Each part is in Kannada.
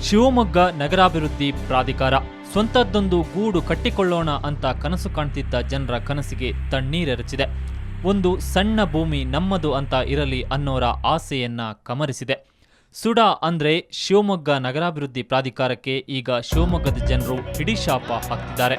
ಶಿವಮೊಗ್ಗ ನಗರಾಭಿವೃದ್ಧಿ ಪ್ರಾಧಿಕಾರ ಸ್ವಂತದ್ದೊಂದು ಗೂಡು ಕಟ್ಟಿಕೊಳ್ಳೋಣ ಅಂತ ಕನಸು ಕಾಣ್ತಿದ್ದ ಜನರ ಕನಸಿಗೆ ತಣ್ಣೀರೆರಚಿದೆ. ಒಂದು ಸಣ್ಣ ಭೂಮಿ ನಮ್ಮದು ಅಂತ ಇರಲಿ ಅನ್ನೋರ ಆಸೆಯನ್ನ ಕಮರಿಸಿದೆ. ಸುಡಾ ಅಂದ್ರೆ ಶಿವಮೊಗ್ಗ ನಗರಾಭಿವೃದ್ಧಿ ಪ್ರಾಧಿಕಾರಕ್ಕೆ ಈಗ ಶಿವಮೊಗ್ಗದ ಜನರು ಹಿಡಿಶಾಪ ಹಾಕ್ತಿದ್ದಾರೆ.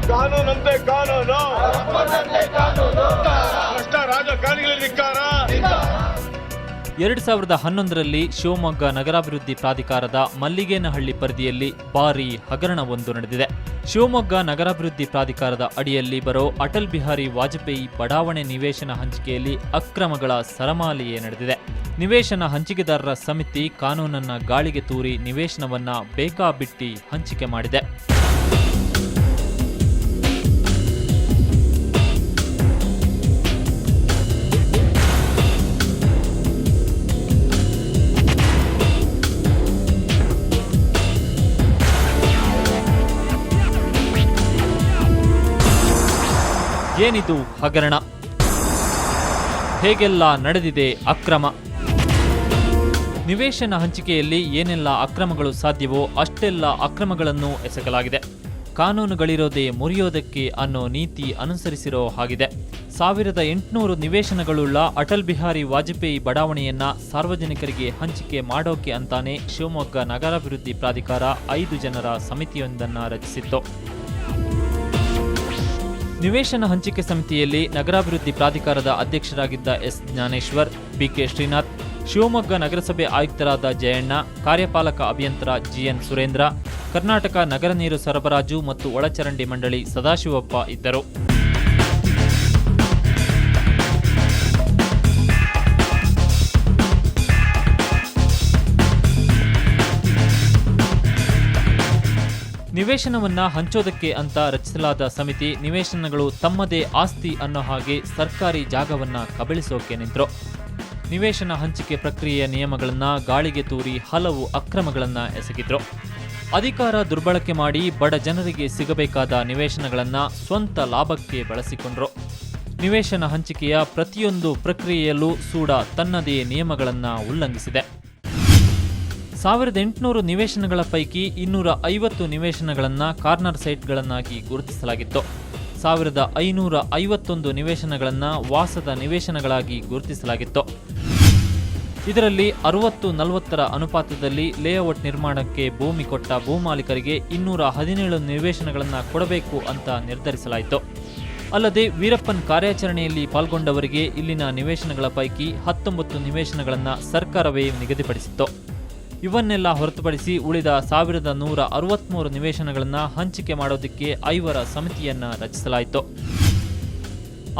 ಕಾನೂನಂತೆ ಕಾನೂನು, ಭ್ರಷ್ಟ ರಾಜಕಾರಣಿಗಳ ಧಿಕ್ಕಾರ. 2011ರಲ್ಲಿ ಶಿವಮೊಗ್ಗ ನಗರಾಭಿವೃದ್ಧಿ ಪ್ರಾಧಿಕಾರದ ಮಲ್ಲಿಗೇನಹಳ್ಳಿ ಪರಿಧಿಯಲ್ಲಿ ಭಾರೀ ಹಗರಣವೊಂದು ನಡೆದಿದೆ. ಶಿವಮೊಗ್ಗ ನಗರಾಭಿವೃದ್ಧಿ ಪ್ರಾಧಿಕಾರದ ಅಡಿಯಲ್ಲಿ ಬರೋ ಅಟಲ್ ಬಿಹಾರಿ ವಾಜಪೇಯಿ ಬಡಾವಣೆ ನಿವೇಶನ ಹಂಚಿಕೆಯಲ್ಲಿ ಅಕ್ರಮಗಳ ಸರಮಾಲೆಯೇ ನಡೆದಿದೆ. ನಿವೇಶನ ಹಂಚಿಕೆದಾರರ ಸಮಿತಿ ಕಾನೂನನ್ನ ಗಾಳಿಗೆ ತೂರಿ ನಿವೇಶನವನ್ನ ಬೇಕಾಬಿಟ್ಟಿ ಹಂಚಿಕೆ ಮಾಡಿದೆ. ಏನಿದು ಹಗರಣ? ಹೇಗೆಲ್ಲ ನಡೆದಿದೆ ಅಕ್ರಮ? ನಿವೇಶನ ಹಂಚಿಕೆಯಲ್ಲಿ ಏನೆಲ್ಲ ಅಕ್ರಮಗಳು ಸಾಧ್ಯವೋ ಅಷ್ಟೆಲ್ಲ ಅಕ್ರಮಗಳನ್ನು ಎಸಗಲಾಗಿದೆ. ಕಾನೂನುಗಳಿರೋದೇ ಮುರಿಯೋದಕ್ಕೆ ಅನ್ನೋ ನೀತಿ ಅನುಸರಿಸಿರೋ ಹಾಗಿದೆ. 1800 ನಿವೇಶನಗಳುಳ್ಳ ಅಟಲ್ ಬಿಹಾರಿ ವಾಜಪೇಯಿ ಬಡಾವಣೆಯನ್ನ ಸಾರ್ವಜನಿಕರಿಗೆ ಹಂಚಿಕೆ ಮಾಡೋಕೆ ಅಂತಾನೆ ಶಿವಮೊಗ್ಗ ನಗರಾಭಿವೃದ್ಧಿ ಪ್ರಾಧಿಕಾರ 5 ಜನರ ಸಮಿತಿಯೊಂದನ್ನು ರಚಿಸಿತ್ತು. ನಿವೇಶನ ಹಂಚಿಕೆ ಸಮಿತಿಯಲ್ಲಿ ನಗರಾಭಿವೃದ್ಧಿ ಪ್ರಾಧಿಕಾರದ ಅಧ್ಯಕ್ಷರಾಗಿದ್ದ ಎಸ್ ಜ್ಞಾನೇಶ್ವರ್, ಬಿಕೆ ಶ್ರೀನಾಥ್, ಶಿವಮೊಗ್ಗ ನಗರಸಭೆ ಆಯುಕ್ತರಾದ ಜಯಣ್ಣ, ಕಾರ್ಯಪಾಲಕ ಅಭಿಯಂತರ ಜಿಎನ್ ಸುರೇಂದ್ರ, ಕರ್ನಾಟಕ ನಗರ ನೀರು ಸರಬರಾಜು ಮತ್ತು ಒಳಚರಂಡಿ ಮಂಡಳಿ ಸದಾಶಿವಪ್ಪ ಇದ್ದರು. ನಿವೇಶನವನ್ನ ಹಂಚೋದಕ್ಕೆ ಅಂತ ರಚಿಸಲಾದ ಸಮಿತಿ ನಿವೇಶನಗಳು ತಮ್ಮದೇ ಆಸ್ತಿ ಅನ್ನೋ ಹಾಗೆ ಸರ್ಕಾರಿ ಜಾಗವನ್ನ ಕಬಳಿಸೋಕೆ ನಿಂತರು. ನಿವೇಶನ ಹಂಚಿಕೆ ಪ್ರಕ್ರಿಯೆಯ ನಿಯಮಗಳನ್ನ ಗಾಳಿಗೆ ತೂರಿ ಹಲವು ಅಕ್ರಮಗಳನ್ನ ಎಸಗಿದ್ರು. ಅಧಿಕಾರ ದುರ್ಬಳಕೆ ಮಾಡಿ ಬಡ ಜನರಿಗೆ ಸಿಗಬೇಕಾದ ನಿವೇಶನಗಳನ್ನ ಸ್ವಂತ ಲಾಭಕ್ಕೆ ಬಳಸಿಕೊಂಡ್ರು. ನಿವೇಶನ ಹಂಚಿಕೆಯ ಪ್ರತಿಯೊಂದು ಪ್ರಕ್ರಿಯೆಯಲ್ಲೂ ಸೂಡಾ ತನ್ನದೇ ನಿಯಮಗಳನ್ನ ಉಲ್ಲಂಘಿಸಿದೆ. 1800 ನಿವೇಶನಗಳ ಪೈಕಿ 250 ನಿವೇಶನಗಳನ್ನ ಕಾರ್ನರ್ ಸೈಟ್ಗಳನ್ನಾಗಿ ಗುರುತಿಸಲಾಗಿತ್ತು. 1551 ನಿವೇಶನಗಳನ್ನ ವಾಸದ ನಿವೇಶನಗಳಾಗಿ ಗುರುತಿಸಲಾಗಿತ್ತು. ಇದರಲ್ಲಿ 60-40ರ ಅನುಪಾತದಲ್ಲಿ ಲೇಔಟ್ ನಿರ್ಮಾಣಕ್ಕೆ ಭೂಮಿ ಕೊಟ್ಟ ಭೂಮಾಲೀಕರಿಗೆ 217 ನಿವೇಶನಗಳನ್ನ ಕೊಡಬೇಕು ಅಂತ ನಿರ್ಧರಿಸಲಾಯಿತು. ಅಲ್ಲದೆ ವೀರಪ್ಪನ್ ಕಾರ್ಯಾಚರಣೆಯಲ್ಲಿ ಪಾಲ್ಗೊಂಡವರಿಗೆ ಇಲ್ಲಿನ ನಿವೇಶನಗಳ ಪೈಕಿ 19 ನಿವೇಶನಗಳನ್ನ ಸರ್ಕಾರವೇ ನಿಗದಿಪಡಿಸಿತ್ತು. ಇವನ್ನೆಲ್ಲ ಹೊರತುಪಡಿಸಿ ಉಳಿದ 1163 ನಿವೇಶನಗಳನ್ನು ಹಂಚಿಕೆ ಮಾಡೋದಕ್ಕೆ 5 ಸಮಿತಿಯನ್ನ ರಚಿಸಲಾಯಿತು.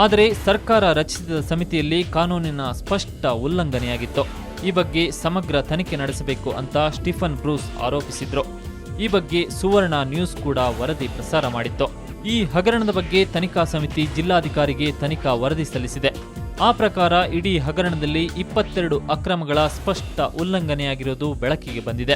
ಆದರೆ ಸರ್ಕಾರ ರಚಿಸಿದ ಸಮಿತಿಯಲ್ಲಿ ಕಾನೂನಿನ ಸ್ಪಷ್ಟ ಉಲ್ಲಂಘನೆಯಾಗಿತ್ತು. ಈ ಬಗ್ಗೆ ಸಮಗ್ರ ತನಿಖೆ ನಡೆಸಬೇಕು ಅಂತ ಸ್ಟೀಫನ್ ಬ್ರೂಸ್ ಆರೋಪಿಸಿದ್ರು. ಈ ಬಗ್ಗೆ ಸುವರ್ಣ ನ್ಯೂಸ್ ಕೂಡ ವರದಿ ಪ್ರಸಾರ ಮಾಡಿತ್ತು. ಈ ಹಗರಣದ ಬಗ್ಗೆ ತನಿಖಾ ಸಮಿತಿ ಜಿಲ್ಲಾಧಿಕಾರಿಗೆ ತನಿಖಾ ವರದಿ ಸಲ್ಲಿಸಿದೆ. ಆ ಪ್ರಕಾರ ಇಡೀ ಹಗರಣದಲ್ಲಿ 22 ಅಕ್ರಮಗಳ ಸ್ಪಷ್ಟ ಉಲ್ಲಂಘನೆಯಾಗಿರುವುದು ಬೆಳಕಿಗೆ ಬಂದಿದೆ.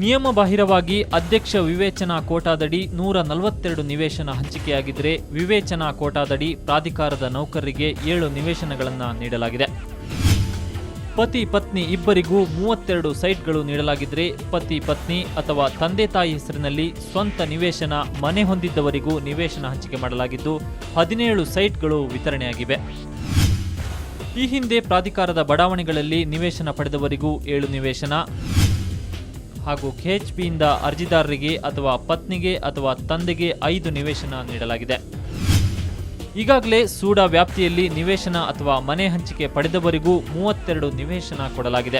ನಿಯಮಬಾಹಿರವಾಗಿ ಅಧ್ಯಕ್ಷ ವಿವೇಚನಾ ಕೋಟಾದಡಿ 142 ನಿವೇಶನ ಹಂಚಿಕೆಯಾಗಿದ್ದರೆ ವಿವೇಚನಾ ಕೋಟಾದಡಿ ಪ್ರಾಧಿಕಾರದ ನೌಕರರಿಗೆ 7 ನಿವೇಶನಗಳನ್ನು ನೀಡಲಾಗಿದೆ. ಪತಿ ಪತ್ನಿ ಇಬ್ಬರಿಗೂ 32 ಸೈಟ್ಗಳು ನೀಡಲಾಗಿದ್ದರೆ ಪತಿ ಪತ್ನಿ ಅಥವಾ ತಂದೆ ತಾಯಿ ಹೆಸರಿನಲ್ಲಿ ಸ್ವಂತ ನಿವೇಶನ ಮನೆ ಹೊಂದಿದ್ದವರಿಗೂ ನಿವೇಶನ ಹಂಚಿಕೆ ಮಾಡಲಾಗಿದ್ದು 17 ಸೈಟ್ಗಳು ವಿತರಣೆಯಾಗಿವೆ. ಈ ಹಿಂದೆ ಪ್ರಾಧಿಕಾರದ ಬಡಾವಣೆಗಳಲ್ಲಿ ನಿವೇಶನ ಪಡೆದವರಿಗೂ 7 ನಿವೇಶನ ಹಾಗೂ ಕೆಎಚ್ಪಿಯಿಂದ ಅರ್ಜಿದಾರರಿಗೆ ಅಥವಾ ಪತ್ನಿಗೆ ಅಥವಾ ತಂದೆಗೆ 5 ನಿವೇಶನ ನೀಡಲಾಗಿದೆ. ಈಗಾಗಲೇ ಸೂಡಾ ವ್ಯಾಪ್ತಿಯಲ್ಲಿ ನಿವೇಶನ ಅಥವಾ ಮನೆ ಹಂಚಿಕೆ ಪಡೆದವರಿಗೂ 32 ನಿವೇಶನ ಕೊಡಲಾಗಿದೆ.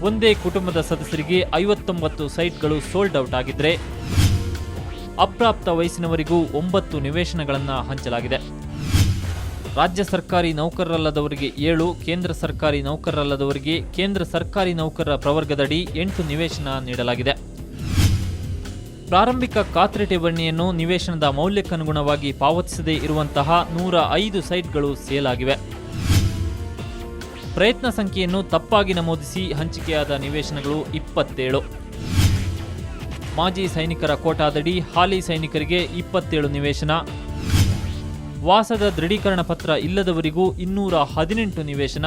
ಒಂದೇ ಕುಟುಂಬದ ಸದಸ್ಯರಿಗೆ 59 ಸೈಟ್ಗಳು ಸೋಲ್ಡ್ ಔಟ್ ಆಗಿದ್ರೆ ಅಪ್ರಾಪ್ತ ವಯಸ್ಸಿನವರಿಗೂ 9 ನಿವೇಶನಗಳನ್ನು ಹಂಚಲಾಗಿದೆ. ರಾಜ್ಯ ಸರ್ಕಾರಿ ನೌಕರರಲ್ಲದವರಿಗೆ 7, ಕೇಂದ್ರ ಸರ್ಕಾರಿ ನೌಕರರಲ್ಲದವರಿಗೆ ಕೇಂದ್ರ ಸರ್ಕಾರಿ ನೌಕರರ ಪ್ರವರ್ಗದಡಿ 8 ನಿವೇಶನ ನೀಡಲಾಗಿದೆ. ಪ್ರಾರಂಭಿಕ ಖಾತ್ರಿ ಠೇವಣಿಯನ್ನು ನಿವೇಶನದ ಮೌಲ್ಯಕ್ಕನುಗುಣವಾಗಿ ಪಾವತಿಸದೇ ಇರುವಂತಹ 105 ಸೈಟ್ಗಳು ಸೇಲ್ ಆಗಿವೆ. ಪ್ರಯತ್ನ ಸಂಖ್ಯೆಯನ್ನು ತಪ್ಪಾಗಿ ನಮೂದಿಸಿ ಹಂಚಿಕೆಯಾದ ನಿವೇಶನಗಳು 27. ಮಾಜಿ ಸೈನಿಕರ ಕೋಟಾದಡಿ ಹಾಲಿ ಸೈನಿಕರಿಗೆ 27 ನಿವೇಶನ. ವಾಸದ ದೃಢೀಕರಣ ಪತ್ರ ಇಲ್ಲದವರಿಗೂ 218 ನಿವೇಶನ.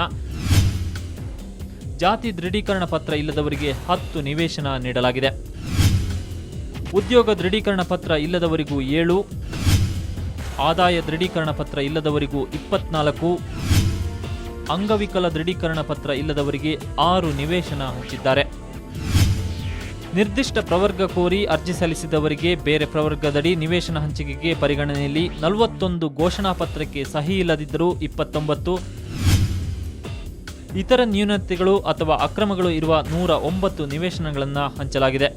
ಜಾತಿ ದೃಢೀಕರಣ ಪತ್ರ ಇಲ್ಲದವರಿಗೆ 10 ನಿವೇಶನ ನೀಡಲಾಗಿದೆ. ಉದ್ಯೋಗ ದೃಢೀಕರಣ ಪತ್ರ ಇಲ್ಲದವರಿಗೂ 7, ಆದಾಯ ದೃಢೀಕರಣ ಪತ್ರ ಇಲ್ಲದವರಿಗೂ 24, ಅಂಗವಿಕಲ ದೃಢೀಕರಣ ಪತ್ರ ಇಲ್ಲದವರಿಗೆ 6 ನಿವೇಶನ ಹಂಚಿದ್ದಾರೆ. ನಿರ್ದಿಷ್ಟ ಪ್ರವರ್ಗ ಕೋರಿ ಅರ್ಜಿ ಸಲ್ಲಿಸಿದವರಿಗೆ ಬೇರೆ ಪ್ರವರ್ಗದಡಿ ನಿವೇಶನ ಹಂಚಿಕೆಗೆ ಪರಿಗಣನೆಯಲ್ಲಿ 41 ಘೋಷಣಾ ಪತ್ರಕ್ಕೆ ಸಹಿ ಇಲ್ಲದಿದ್ದರೂ 29, ಇತರ ನ್ಯೂನತೆಗಳು ಅಥವಾ ಅಕ್ರಮಗಳು ಇರುವ 109 ನಿವೇಶನಗಳನ್ನು ಹಂಚಲಾಗಿದೆ.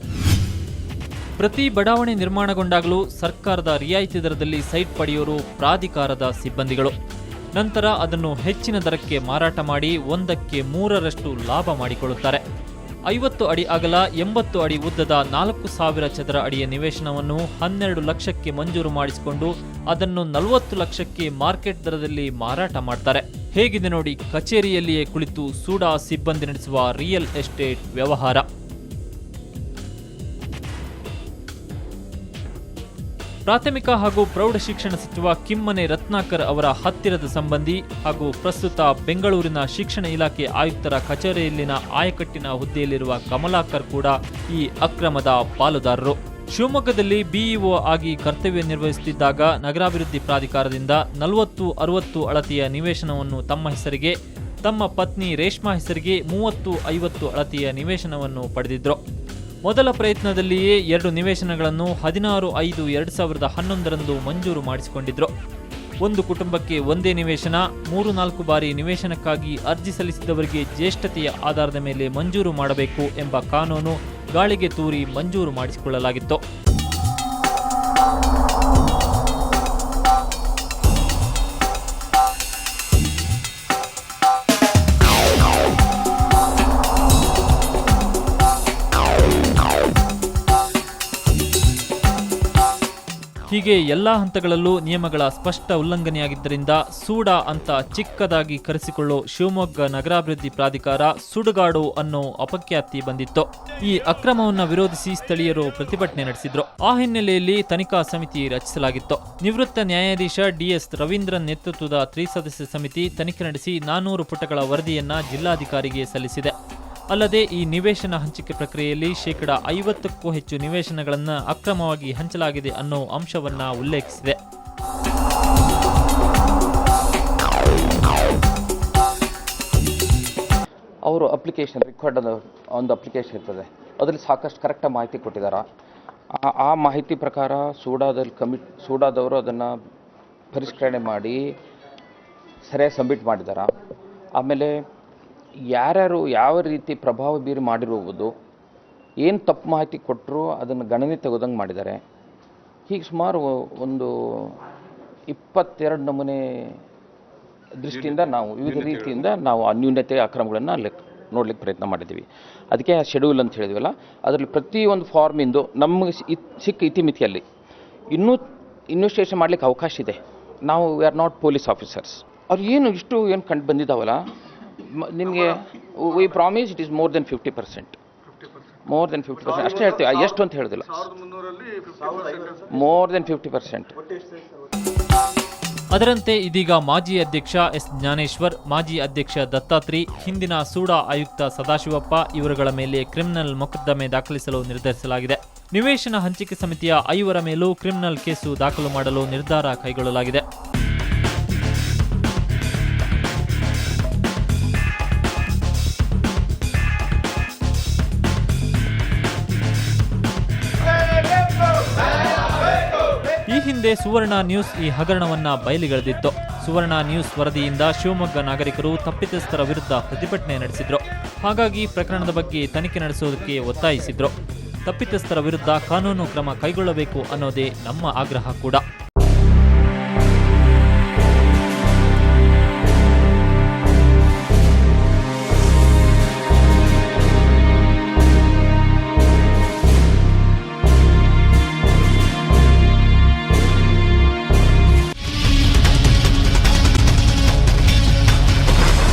ಪ್ರತಿ ಬಡಾವಣೆ ನಿರ್ಮಾಣಗೊಂಡಾಗಲೂ ಸರ್ಕಾರದ ರಿಯಾಯಿತಿ ದರದಲ್ಲಿ ಸೈಟ್ ಪಡೆಯೋರು ಪ್ರಾಧಿಕಾರದ ಸಿಬ್ಬಂದಿಗಳು. ನಂತರ ಅದನ್ನು ಹೆಚ್ಚಿನ ದರಕ್ಕೆ ಮಾರಾಟ ಮಾಡಿ 1ಕ್ಕೆ 3ರಷ್ಟು ಲಾಭ ಮಾಡಿಕೊಳ್ಳುತ್ತಾರೆ. 50 ಅಡಿ ಅಗಲ 80 ಅಡಿ ಉದ್ದದ 4,000 ಚದರ ಅಡಿಯ ನಿವೇಶನವನ್ನು 12 ಲಕ್ಷಕ್ಕೆ ಮಂಜೂರು ಮಾಡಿಸಿಕೊಂಡು ಅದನ್ನು 40 ಲಕ್ಷಕ್ಕೆ ಮಾರ್ಕೆಟ್ ದರದಲ್ಲಿ ಮಾರಾಟ ಮಾಡ್ತಾರೆ. ಹೇಗಿದೆ ನೋಡಿ ಕಚೇರಿಯಲ್ಲಿಯೇ ಕುಳಿತು ಸೂಡಾ ಸಿಬ್ಬಂದಿ ನಡೆಸುವ ರಿಯಲ್ ಎಸ್ಟೇಟ್ ವ್ಯವಹಾರ. ಪ್ರಾಥಮಿಕ ಹಾಗೂ ಪ್ರೌಢ ಶಿಕ್ಷಣ ಸಚಿವ ಕಿಮ್ಮನೆ ರತ್ನಾಕರ್ ಅವರ ಹತ್ತಿರದ ಸಂಬಂಧಿ ಹಾಗೂ ಪ್ರಸ್ತುತ ಬೆಂಗಳೂರಿನ ಶಿಕ್ಷಣ ಇಲಾಖೆ ಆಯುಕ್ತರ ಕಚೇರಿಯಲ್ಲಿನ ಆಯಕಟ್ಟಿನ ಹುದ್ದೆಯಲ್ಲಿರುವ ಕಮಲಾಕರ್ ಕೂಡ ಈ ಅಕ್ರಮದ ಪಾಲುದಾರರು. ಶಿವಮೊಗ್ಗದಲ್ಲಿ ಬಿಇಒ ಆಗಿ ಕರ್ತವ್ಯ ನಿರ್ವಹಿಸುತ್ತಿದ್ದಾಗ ನಗರಾಭಿವೃದ್ಧಿ ಪ್ರಾಧಿಕಾರದಿಂದ 40-60 ಅಳತೆಯ ನಿವೇಶನವನ್ನು ತಮ್ಮ ಹೆಸರಿಗೆ, ತಮ್ಮ ಪತ್ನಿ ರೇಷ್ಮಾ ಹೆಸರಿಗೆ 30-50 ಅಳತೆಯ ನಿವೇಶನವನ್ನು ಪಡೆದಿದ್ರು. ಮೊದಲ ಪ್ರಯತ್ನದಲ್ಲಿಯೇ 2 ನಿವೇಶನಗಳನ್ನು 16/5/2011 ಮಂಜೂರು ಮಾಡಿಸಿಕೊಂಡಿದ್ರು. ಒಂದು ಕುಟುಂಬಕ್ಕೆ ಒಂದೇ ನಿವೇಶನ, 3-4 ಬಾರಿ ನಿವೇಶನಕ್ಕಾಗಿ ಅರ್ಜಿ ಸಲ್ಲಿಸಿದವರಿಗೆ ಜ್ಯೇಷ್ಠತೆಯ ಆಧಾರದ ಮೇಲೆ ಮಂಜೂರು ಮಾಡಬೇಕು ಎಂಬ ಕಾನೂನು ಗಾಳಿಗೆ ತೂರಿ ಮಂಜೂರು ಮಾಡಿಸಿಕೊಳ್ಳಲಾಗಿತ್ತು. ಹೀಗೆ ಎಲ್ಲಾ ಹಂತಗಳಲ್ಲೂ ನಿಯಮಗಳ ಸ್ಪಷ್ಟ ಉಲ್ಲಂಘನೆಯಾಗಿದ್ದರಿಂದ ಸೂಡಾ ಅಂತ ಚಿಕ್ಕದಾಗಿ ಕರೆಸಿಕೊಳ್ಳೋ ಶಿವಮೊಗ್ಗ ನಗರಾಭಿವೃದ್ಧಿ ಪ್ರಾಧಿಕಾರ ಸುಡುಗಾಡು ಅನ್ನೋ ಅಪಖ್ಯಾತಿ ಬಂದಿತ್ತು. ಈ ಅಕ್ರಮವನ್ನು ವಿರೋಧಿಸಿ ಸ್ಥಳೀಯರು ಪ್ರತಿಭಟನೆ ನಡೆಸಿದ್ರು. ಆ ಹಿನ್ನೆಲೆಯಲ್ಲಿ ತನಿಖಾ ಸಮಿತಿ ರಚಿಸಲಾಗಿತ್ತು. ನಿವೃತ್ತ ನ್ಯಾಯಾಧೀಶ ಡಿಎಸ್ ರವೀಂದ್ರನ್ ನೇತೃತ್ವದ ತ್ರಿಸದಸ್ಯ ಸಮಿತಿ ತನಿಖೆ ನಡೆಸಿ 400 ಪುಟಗಳ ವರದಿಯನ್ನ ಜಿಲ್ಲಾಧಿಕಾರಿಗೆ ಸಲ್ಲಿಸಿದೆ. ಅಲ್ಲದೆ ಈ ನಿವೇಶನ ಹಂಚಿಕೆ ಪ್ರಕ್ರಿಯೆಯಲ್ಲಿ 50%ಕ್ಕೂ ಹೆಚ್ಚು ನಿವೇಶನಗಳನ್ನು ಅಕ್ರಮವಾಗಿ ಹಂಚಲಾಗಿದೆ ಅನ್ನೋ ಅಂಶವನ್ನ ಉಲ್ಲೇಖಿಸಿದೆ. ಅವರು ಅಪ್ಲಿಕೇಶನ್ ರಿಕಾರ್ಡ್ ಒಂದು ಅಪ್ಲಿಕೇಶನ್ ಇರ್ತದೆ, ಅದರಲ್ಲಿ ಸಾಕಷ್ಟು ಕರೆಕ್ಟಾಗಿ ಮಾಹಿತಿ ಕೊಟ್ಟಿದ್ದಾರೆ. ಆ ಮಾಹಿತಿ ಪ್ರಕಾರ ಸೂಡಾದವರು ಅದನ್ನು ಪರಿಷ್ಕರಣೆ ಮಾಡಿ ಸರಿಯಾಗಿ ಸಬ್ಮಿಟ್ ಮಾಡಿದ್ದಾರೆ. ಆಮೇಲೆ ಯಾರ್ಯಾರು ಯಾವ ರೀತಿ ಪ್ರಭಾವ ಬೀರಿ ಮಾಡಿರುವುದು, ಏನು ತಪ್ಪು ಮಾಹಿತಿ ಕೊಟ್ಟರು ಅದನ್ನು ಗಣನೆ ತೆಗೆದಂಗೆ ಮಾಡಿದ್ದಾರೆ. ಹೀಗೆ ಸುಮಾರು ಒಂದು 22 ನಮೂನೆ ದೃಷ್ಟಿಯಿಂದ ನಾವು ವಿವಿಧ ರೀತಿಯಿಂದ ನಾವು ಅನ್ಯೂನ್ಯತೆ ಅಕ್ರಮಗಳನ್ನು ನೋಡ್ಲಿಕ್ಕೆ ಪ್ರಯತ್ನ ಮಾಡಿದ್ದೀವಿ. ಅದಕ್ಕೆ ಶೆಡ್ಯೂಲ್ ಅಂತ ಹೇಳಿದ್ವಲ್ಲ, ಅದರಲ್ಲಿ ಪ್ರತಿಯೊಂದು ಫಾರ್ಮಿಂದು ನಮಗೆ ಸಿಕ್ಕ ಇತಿಮಿತಿಯಲ್ಲಿ ಇನ್ನೂ ಇನ್ವೆಸ್ಟಿಗೇಷನ್ ಮಾಡಲಿಕ್ಕೆ ಅವಕಾಶ ಇದೆ. ನಾವು we are not police officers. ಅವ್ರು ಏನು ಕಂಡು ಬಂದಿದ್ದಾವಲ್ಲ, ನಿಮಗೆ we promise it is more than 50%. ಅಷ್ಟೇ ಹೇಳ್ತೀವಿ, ಎಷ್ಟು ಅಂತ ಹೇಳೋದಿಲ್ಲ, ಮೋರ್ ದೆನ್ 50%. ಅದರಂತೆ ಇದೀಗ ಮಾಜಿ ಅಧ್ಯಕ್ಷ ಎಸ್ ಜ್ಞಾನೇಶ್ವರ್, ಮಾಜಿ ಅಧ್ಯಕ್ಷ ದತ್ತಾತ್ರಿ, ಹಿಂದಿನ ಸೂಡಾ ಆಯುಕ್ತ ಸದಾಶಿವಪ್ಪ ಇವರುಗಳ ಮೇಲೆ ಕ್ರಿಮಿನಲ್ ಮೊಕದ್ದಮೆ ದಾಖಲಿಸಲು ನಿರ್ಧರಿಸಲಾಗಿದೆ. ನಿವೇಶನ ಹಂಚಿಕೆ ಸಮಿತಿಯ 5 ಮೇಲೂ ಕ್ರಿಮಿನಲ್ ಕೇಸು ದಾಖಲು ಮಾಡಲು ನಿರ್ಧಾರ ಕೈಗೊಳ್ಳಲಾಗಿದೆ. ಈ ಹಿಂದೆ ಸುವರ್ಣ ನ್ಯೂಸ್ ಈ ಹಗರಣವನ್ನ ಬಯಲಿಗೆಳೆದಿತ್ತು. ಸುವರ್ಣ ನ್ಯೂಸ್ ವರದಿಯಿಂದ ಶಿವಮೊಗ್ಗ ನಾಗರಿಕರು ತಪ್ಪಿತಸ್ಥರ ವಿರುದ್ಧ ಪ್ರತಿಭಟನೆ ನಡೆಸಿದ್ರು. ಹಾಗಾಗಿ ಪ್ರಕರಣದ ಬಗ್ಗೆ ತನಿಖೆ ನಡೆಸೋದಕ್ಕೆ ಒತ್ತಾಯಿಸಿದ್ರು. ತಪ್ಪಿತಸ್ಥರ ವಿರುದ್ಧ ಕಾನೂನು ಕ್ರಮ ಕೈಗೊಳ್ಳಬೇಕು ಅನ್ನೋದೇ ನಮ್ಮ ಆಗ್ರಹ ಕೂಡ.